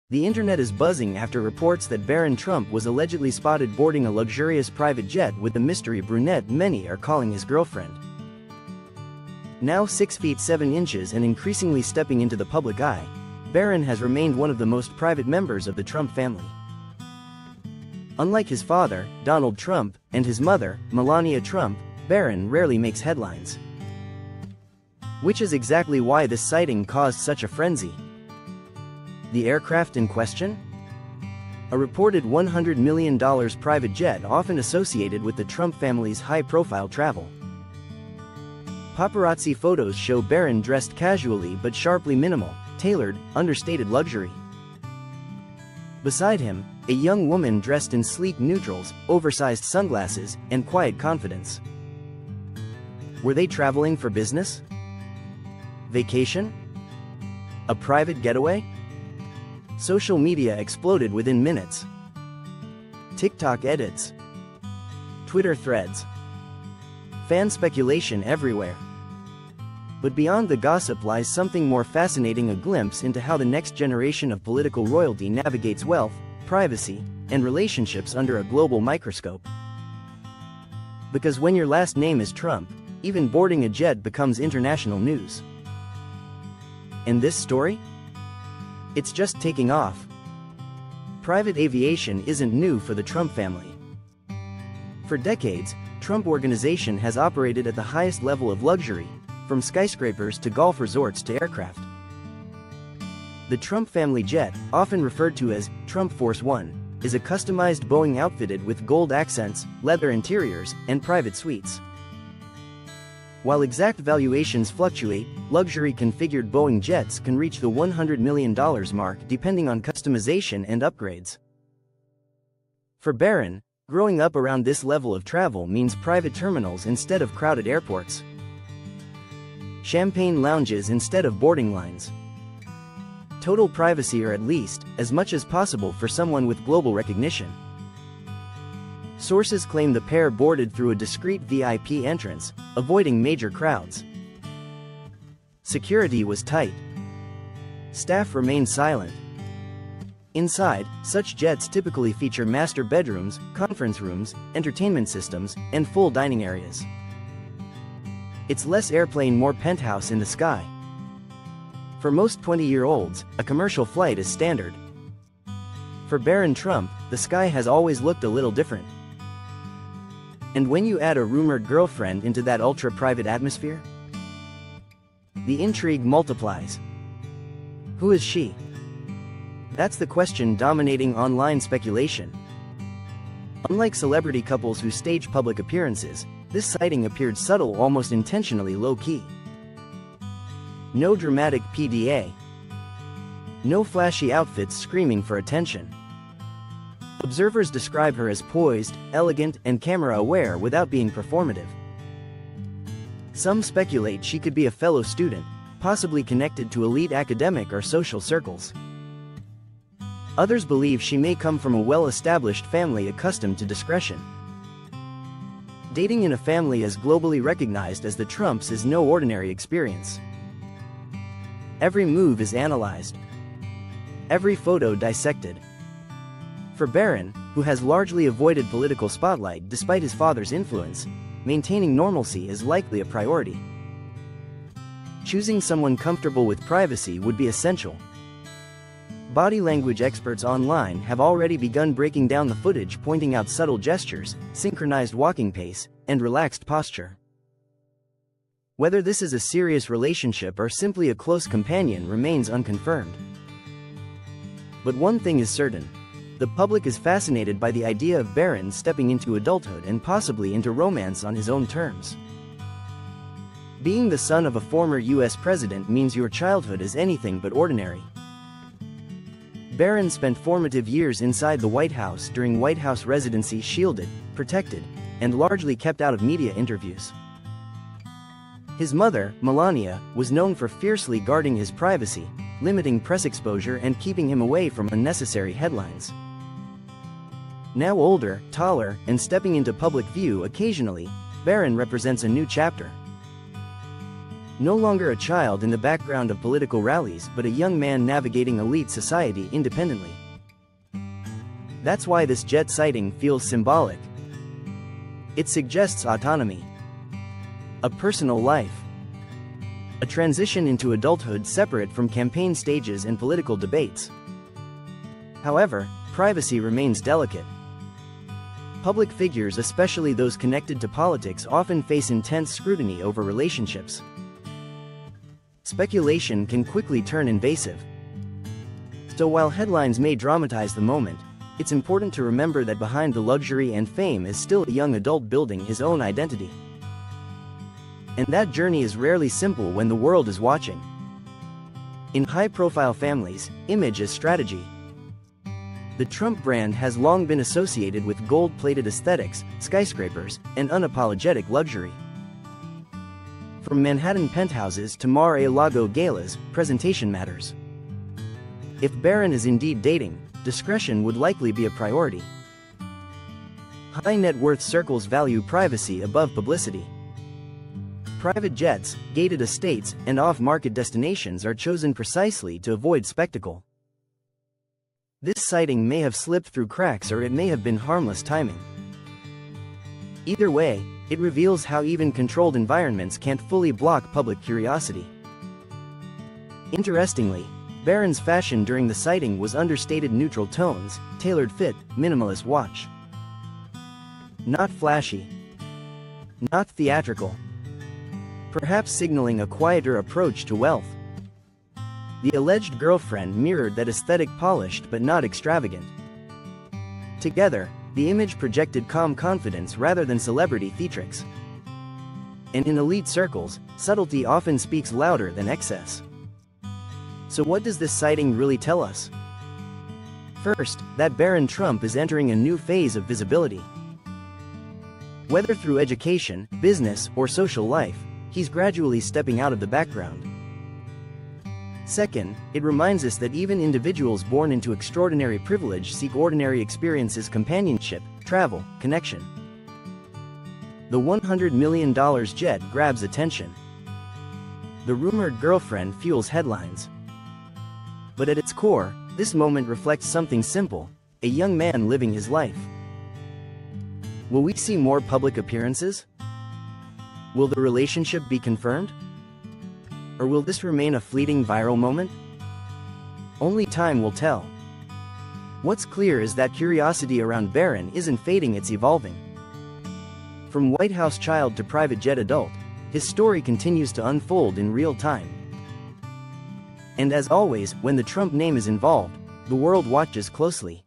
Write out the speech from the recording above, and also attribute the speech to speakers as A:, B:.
A: The internet is buzzing after reports that Barron Trump was allegedly spotted boarding a luxurious private jet with the mystery brunette many are calling his girlfriend. Now 6 feet 7 inches and increasingly stepping into the public eye, Barron has remained one of the most private members of the Trump family. Unlike his father, Donald Trump, and his mother, Melania Trump, Barron rarely makes headlines. Which is exactly why this sighting caused such a frenzy. The aircraft in question? A reported $100 million private jet often associated with the Trump family's high-profile travel. Paparazzi photos show Barron dressed casually but sharply minimal, tailored, understated luxury. Beside him, a young woman dressed in sleek neutrals, oversized sunglasses, and quiet confidence. Were they traveling for business? Vacation? A private getaway? Social media exploded within minutes. TikTok edits. Twitter threads. Fan speculation everywhere. But beyond the gossip lies something more fascinating, a glimpse into how the next generation of political royalty navigates wealth, privacy, and relationships under a global microscope. Because when your last name is Trump, even boarding a jet becomes international news. And this story? It's just taking off. Private aviation isn't new for the Trump family. For decades, Trump Organization has operated at the highest level of luxury, from skyscrapers to golf resorts to aircraft. The Trump family jet, often referred to as Trump Force One, is a customized Boeing outfitted with gold accents, leather interiors, and private suites. While exact valuations fluctuate, luxury-configured Boeing jets can reach the $100 million mark depending on customization and upgrades. For Barron, growing up around this level of travel means private terminals instead of crowded airports. Champagne lounges instead of boarding lines. Total privacy, or at least, as much as possible for someone with global recognition. Sources claim the pair boarded through a discreet VIP entrance, avoiding major crowds. Security was tight. Staff remained silent. Inside, such jets typically feature master bedrooms, conference rooms, entertainment systems, and full dining areas. It's less airplane, more penthouse in the sky. For most 20-year-olds, a commercial flight is standard. For Barron Trump, the sky has always looked a little different. And when you add a rumored girlfriend into that ultra-private atmosphere, the intrigue multiplies. Who is she? That's the question dominating online speculation. Unlike celebrity couples who stage public appearances, this sighting appeared subtle, almost intentionally low-key. No dramatic PDA. No flashy outfits screaming for attention. Observers describe her as poised, elegant, and camera-aware without being performative. Some speculate she could be a fellow student, possibly connected to elite academic or social circles. Others believe she may come from a well-established family accustomed to discretion. Dating in a family as globally recognized as the Trumps is no ordinary experience. Every move is analyzed. Every photo dissected. For Barron, who has largely avoided political spotlight despite his father's influence, maintaining normalcy is likely a priority. Choosing someone comfortable with privacy would be essential. Body language experts online have already begun breaking down the footage, pointing out subtle gestures, synchronized walking pace, and relaxed posture. Whether this is a serious relationship or simply a close companion remains unconfirmed. But one thing is certain. The public is fascinated by the idea of Barron stepping into adulthood and possibly into romance on his own terms. Being the son of a former US president means your childhood is anything but ordinary. Barron spent formative years inside the White House during White House residency, shielded, protected, and largely kept out of media interviews. His mother, Melania, was known for fiercely guarding his privacy, limiting press exposure and keeping him away from unnecessary headlines. Now older, taller, and stepping into public view occasionally, Barron represents a new chapter. No longer a child in the background of political rallies but a young man navigating elite society independently. That's why this jet sighting feels symbolic. It suggests autonomy, a personal life, a transition into adulthood separate from campaign stages and political debates. However, privacy remains delicate. Public figures, especially those connected to politics, often face intense scrutiny over relationships. Speculation can quickly turn invasive. So while headlines may dramatize the moment, it's important to remember that behind the luxury and fame is still a young adult building his own identity. And that journey is rarely simple when the world is watching. In high-profile families, image is strategy. The Trump brand has long been associated with gold-plated aesthetics, skyscrapers, and unapologetic luxury. From Manhattan penthouses to Mar-a-Lago galas, presentation matters. If Barron is indeed dating, discretion would likely be a priority. High-net-worth circles value privacy above publicity. Private jets, gated estates, and off-market destinations are chosen precisely to avoid spectacle. This sighting may have slipped through cracks, or it may have been harmless timing. Either way, it reveals how even controlled environments can't fully block public curiosity. Interestingly, Barron's fashion during the sighting was understated neutral tones, tailored fit, minimalist watch. Not flashy. Not theatrical. Perhaps signaling a quieter approach to wealth. The alleged girlfriend mirrored that aesthetic, polished but not extravagant. Together, the image projected calm confidence rather than celebrity theatrics. And in elite circles, subtlety often speaks louder than excess. So what does this sighting really tell us? First, that Barron Trump is entering a new phase of visibility. Whether through education, business, or social life, he's gradually stepping out of the background. Second, it reminds us that even individuals born into extraordinary privilege seek ordinary experiences: companionship, travel, connection. The $100 million jet grabs attention. The rumored girlfriend fuels headlines. But at its core, this moment reflects something simple: a young man living his life. Will we see more public appearances? Will the relationship be confirmed? Or will this remain a fleeting viral moment? Only time will tell. What's clear is that curiosity around Barron isn't fading, it's evolving. From White House child to private jet adult, his story continues to unfold in real time. And as always, when the Trump name is involved, the world watches closely.